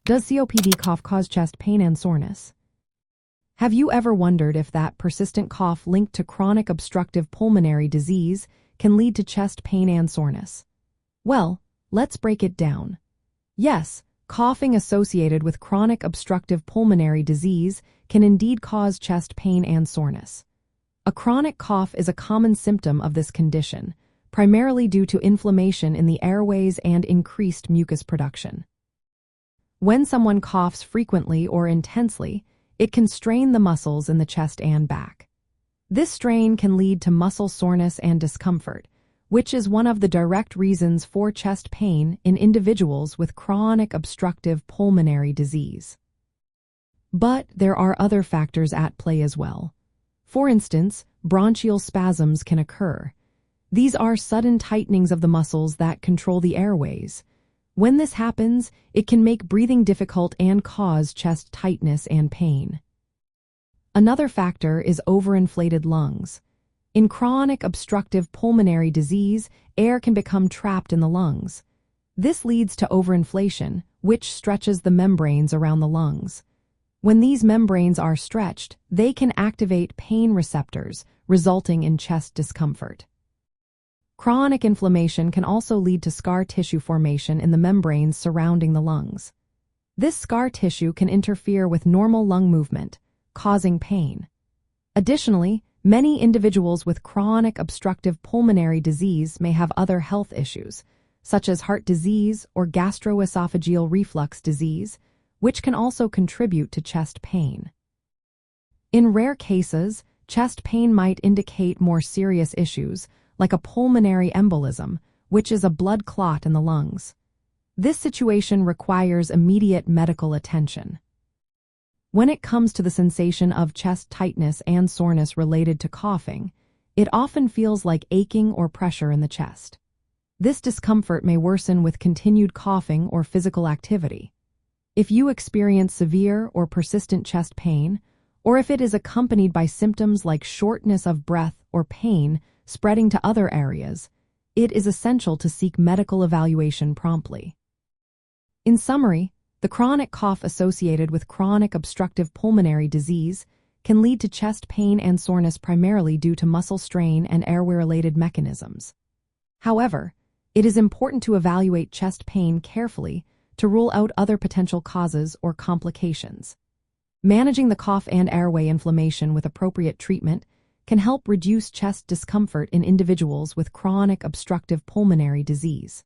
Does COPD cough cause chest pain and soreness? Have you ever wondered if that persistent cough linked to chronic obstructive pulmonary disease can lead to chest pain and soreness? Well, let's break it down. Yes, coughing associated with chronic obstructive pulmonary disease can indeed cause chest pain and soreness. A chronic cough is a common symptom of this condition, primarily due to inflammation in the airways and increased mucus production. When someone coughs frequently or intensely, it can strain the muscles in the chest and back. This strain can lead to muscle soreness and discomfort, which is one of the direct reasons for chest pain in individuals with chronic obstructive pulmonary disease. But there are other factors at play as well. For instance, bronchial spasms can occur. These are sudden tightenings of the muscles that control the airways. When this happens, it can make breathing difficult and cause chest tightness and pain. Another factor is overinflated lungs. In chronic obstructive pulmonary disease, air can become trapped in the lungs. This leads to overinflation, which stretches the membranes around the lungs. When these membranes are stretched, they can activate pain receptors, resulting in chest discomfort. Chronic inflammation can also lead to scar tissue formation in the membranes surrounding the lungs. This scar tissue can interfere with normal lung movement, causing pain. Additionally, many individuals with chronic obstructive pulmonary disease may have other health issues, such as heart disease or gastroesophageal reflux disease, which can also contribute to chest pain. In rare cases, chest pain might indicate more serious issues, like a pulmonary embolism, which is a blood clot in the lungs. This situation requires immediate medical attention. When it comes to the sensation of chest tightness and soreness related to coughing, it often feels like aching or pressure in the chest. This discomfort may worsen with continued coughing or physical activity. If you experience severe or persistent chest pain, or if it is accompanied by symptoms like shortness of breath or pain spreading to other areas, it is essential to seek medical evaluation promptly. In summary, the chronic cough associated with chronic obstructive pulmonary disease can lead to chest pain and soreness primarily due to muscle strain and airway-related mechanisms. However, it is important to evaluate chest pain carefully to rule out other potential causes or complications. Managing the cough and airway inflammation with appropriate treatment can help reduce chest discomfort in individuals with chronic obstructive pulmonary disease.